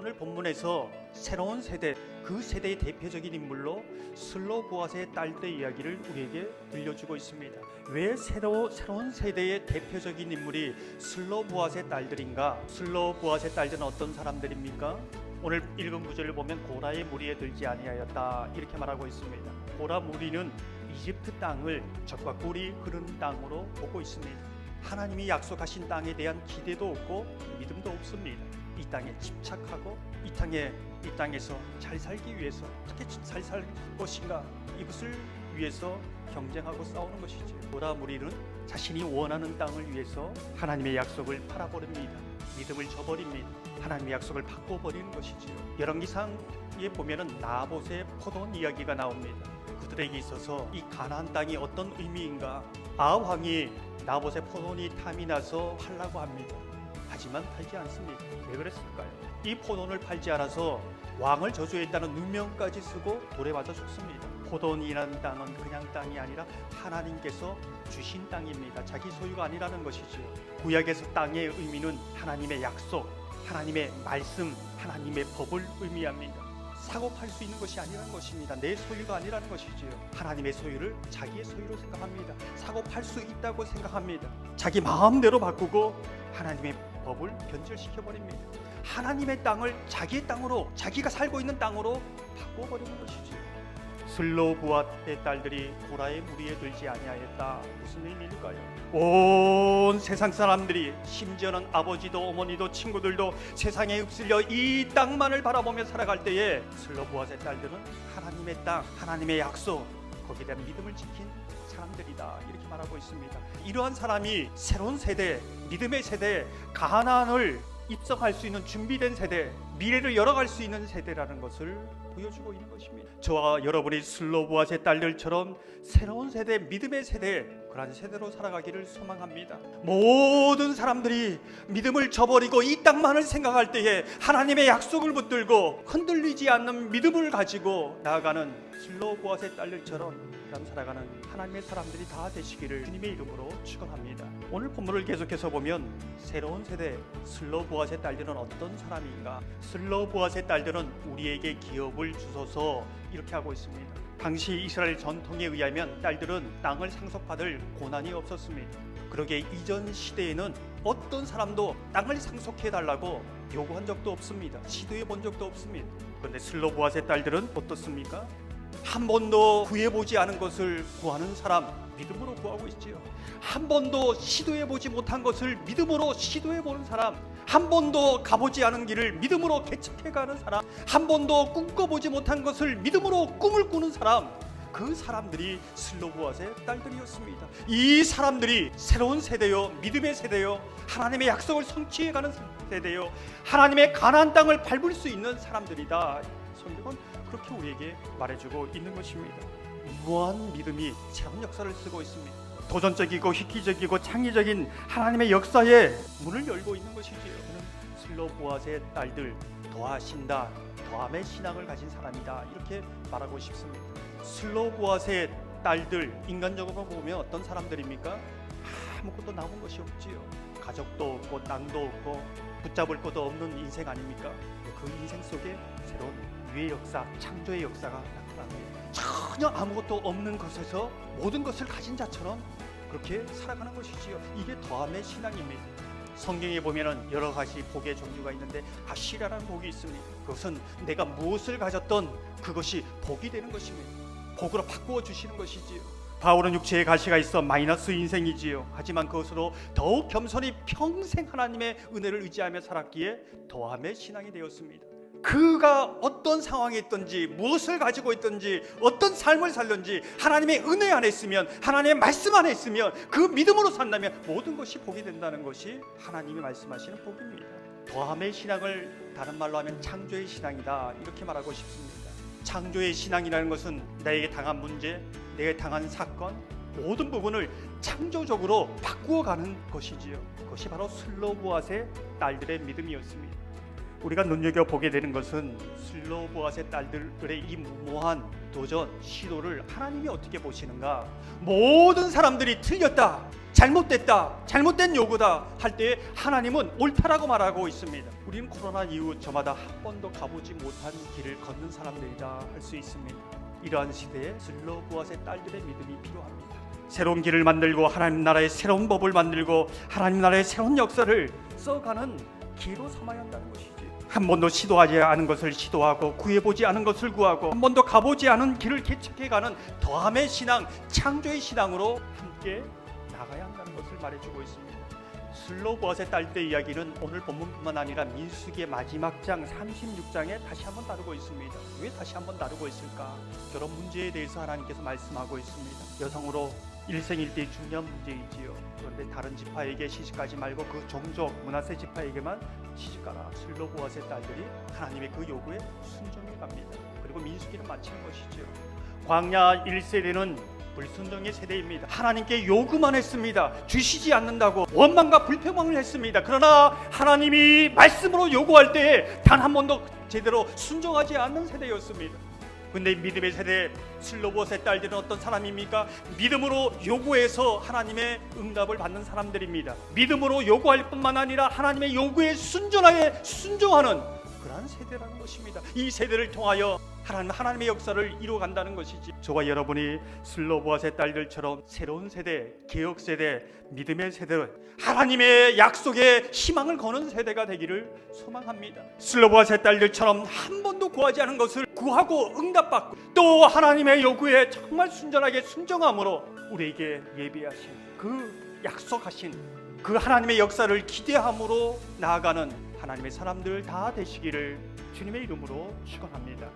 오늘 본문에서 새로운 세대, 그 세대의 대표적인 인물로 슬로보아스의 딸들의 이야기를 우리에게 들려주고 있습니다. 왜 새로운 세대의 대표적인 인물이 슬로보아스의 딸들인가? 슬로보아스의 딸들은 어떤 사람들입니까? 오늘 읽은 구절을 보면 고라의 무리에 들지 아니하였다 이렇게 말하고 있습니다. 고라 무리는 이집트 땅을 적과 꿀이 흐르는 땅으로 보고 있습니다. 하나님이 약속하신 땅에 대한 기대도 없고 믿음도 없습니다. 이 땅에 집착하고 이 땅에서 잘 살기 위해서 어떻게 잘 살 것인가, 이것을 위해서 경쟁하고 싸우는 것이죠. 고라 무리는 자신이 원하는 땅을 위해서 하나님의 약속을 팔아버립니다. 믿음을 저버립니다. 하나님의 약속을 바꿔버리는 것이지요. 열왕기상에 보면은 나봇의 포도원 이야기가 나옵니다. 그들에게 있어서 이 가나안 땅이 어떤 의미인가? 아합 왕이 나봇의 포도원이 탐이 나서 팔라고 합니다. 하지만 팔지 않습니다. 왜 그랬을까요? 이 포도원을 팔지 않아서 왕을 저주했다는 누명까지 쓰고 돌에 맞아 죽습니다. 포도원이라는 땅은 그냥 땅이 아니라 하나님께서 주신 땅입니다. 자기 소유가 아니라는 것이죠. 구약에서 땅의 의미는 하나님의 약속, 하나님의 말씀, 하나님의 법을 의미합니다. 사고 팔 수 있는 것이 아니라는 것입니다. 내 소유가 아니라는 것이지요. 하나님의 소유를 자기의 소유로 생각합니다. 사고 팔 수 있다고 생각합니다. 자기 마음대로 바꾸고 하나님의 법을 변절시켜버립니다. 하나님의 땅을 자기의 땅으로, 자기가 살고 있는 땅으로 바꿔버리는 것이지요. 슬로보아스의 딸들이 고라의 무리에 들지 아니하였다. 무슨 의미일까요? 온 세상 사람들이, 심지어는 아버지도 어머니도 친구들도 세상에 휩쓸려 이 땅만을 바라보며 살아갈 때에 슬로보아스의 딸들은 하나님의 땅, 하나님의 약속, 거기에 대한 믿음을 지킨 사람들이다 이렇게 말하고 있습니다. 이러한 사람이 새로운 세대, 믿음의 세대, 가나안을 입성할 수 있는 준비된 세대, 미래를 열어갈 수 있는 세대라는 것을 보여주고 있는 것입니다. 저와 여러분이 슬로보아스의 딸들처럼 새로운 세대, 믿음의 세대, 그런 세대로 살아가기를 소망합니다. 모든 사람들이 믿음을 저버리고 이 땅만을 생각할 때에 하나님의 약속을 붙들고 흔들리지 않는 믿음을 가지고 나아가는 슬로보아스의 딸들처럼 살아가는 하나님의 사람들이 다 되시기를 주님의 이름으로 축원합니다. 오늘 본문을 계속해서 보면 새로운 세대 슬로보아스의 딸들은 어떤 사람인가? 슬로보아스의 딸들은 우리에게 기업을 주소서 이렇게 하고 있습니다. 당시 이스라엘 전통에 의하면 딸들은 땅을 상속받을 고난이 없었습니다. 그러기에 이전 시대에는 어떤 사람도 땅을 상속해달라고 요구한 적도 없습니다. 시도해 본 적도 없습니다. 그런데 슬로보아스의 딸들은 어떻습니까? 한 번도 구해보지 않은 것을 구하는 사람, 믿음으로 구하고 있지요. 한 번도 시도해보지 못한 것을 믿음으로 시도해보는 사람, 한 번도 가보지 않은 길을 믿음으로 개척해가는 사람, 한 번도 꿈꿔보지 못한 것을 믿음으로 꿈을 꾸는 사람, 그 사람들이 슬로보아스의 딸들이었습니다. 이 사람들이 새로운 세대요, 믿음의 세대요, 하나님의 약속을 성취해가는 세대요, 하나님의 가나안 땅을 밟을 수 있는 사람들이다. 성경은 그렇게 우리에게 말해주고 있는 것입니다. 무한 믿음이 새로운 역사를 쓰고 있습니다. 도전적이고 획기적이고 창의적인 하나님의 역사에 문을 열고 있는 것이지요. 슬로보아스의 딸들, 더하신다, 더함의 신앙을 가진 사람이다 이렇게 말하고 싶습니다. 슬로보아스의 딸들, 인간적으로 보면 어떤 사람들입니까? 아무것도 남은 것이 없지요. 가족도 없고 땅도 없고 붙잡을 것도 없는 인생 아닙니까? 그 인생 속에 새로운 유의 역사, 창조의 역사가 나타납니다. 전혀 아무것도 없는 것에서 모든 것을 가진 자처럼 그렇게 살아가는 것이지요. 이게 더함의 신앙입니다. 성경에 보면은 여러 가지 복의 종류가 있는데 아시라라는 복이 있습니다. 그것은 내가 무엇을 가졌던 그것이 복이 되는 것입니다. 복으로 바꾸어 주시는 것이지요. 바울은 육체의 가시가 있어 마이너스 인생이지요. 하지만 그것으로 더욱 겸손히 평생 하나님의 은혜를 의지하며 살았기에 더함의 신앙이 되었습니다. 그가 어떤 상황에 있든지 무엇을 가지고 있든지 어떤 삶을 살든지 하나님의 은혜 안에 있으면, 하나님의 말씀 안에 있으면, 그 믿음으로 산다면 모든 것이 복이 된다는 것이 하나님이 말씀하시는 복입니다. 더함의 신앙을 다른 말로 하면 창조의 신앙이다 이렇게 말하고 싶습니다. 창조의 신앙이라는 것은 나에게 당한 문제, 내게 당한 사건, 모든 부분을 창조적으로 바꾸어가는 것이지요. 그것이 바로 슬로보아스의 딸들의 믿음이었습니다. 우리가 눈여겨보게 되는 것은 슬로보아스의 딸들의 이 무모한 도전, 시도를 하나님이 어떻게 보시는가? 모든 사람들이 틀렸다, 잘못됐다, 잘못된 요구다 할 때 하나님은 옳다라고 말하고 있습니다. 우리는 코로나 이후 저마다 한 번도 가보지 못한 길을 걷는 사람들이라 할 수 있습니다. 이러한 시대에 슬로보아스의 딸들의 믿음이 필요합니다. 새로운 길을 만들고 하나님 나라의 새로운 법을 만들고 하나님 나라의 새로운 역사를 써가는 기로 삼아야 한다는 것이지. 한 번도 시도하지 않은 것을 시도하고 구해보지 않은 것을 구하고 한 번도 가보지 않은 길을 개척해가는 더함의 신앙, 창조의 신앙으로 함께 나가야 한다는 것을 말해주고 있습니다. 슬로보아스의 딸들 이야기는 오늘 본문뿐만 아니라 민수기의 마지막 장 36장에 다시 한번 다루고 있습니다. 왜 다시 한번 다루고 있을까? 결혼 문제에 대해서 하나님께서 말씀하고 있습니다. 여성으로 일생일대의 중요한 문제이지요. 그런데 다른 지파에게 시집가지 말고 그 종족 므낫세 지파에게만 시집가라. 슬로보아스의 딸들이 하나님의 그 요구에 순종해 갑니다. 그리고 민수기는 마치는 것이죠. 광야 1세대는 불순종의 세대입니다. 하나님께 요구만 했습니다. 주시지 않는다고 원망과 불평을 했습니다. 그러나 하나님이 말씀으로 요구할 때 단 한 번도 제대로 순종하지 않는 세대였습니다. 근데 믿음의 세대 슬로보아스의 딸들은 어떤 사람입니까? 믿음으로 요구해서 하나님의 응답을 받는 사람들입니다. 믿음으로 요구할 뿐만 아니라 하나님의 요구에 순종하는 그러한 세대라는 것입니다. 이 세대를 통하여 하나님의 역사를 이루어간다는 것이지. 저와 여러분이 슬로보아스의 딸들처럼 새로운 세대, 개혁 세대, 믿음의 세대, 하나님의 약속에 희망을 거는 세대가 되기를 소망합니다. 슬로보아스의 딸들처럼 한 번도 구하지 않은 것을 구하고 응답받고 또 하나님의 요구에 정말 순전하게 순종함으로 우리에게 예비하신 그 약속하신 그 하나님의 역사를 기대함으로 나아가는 하나님의 사람들 다 되시기를 주님의 이름으로 축원합니다.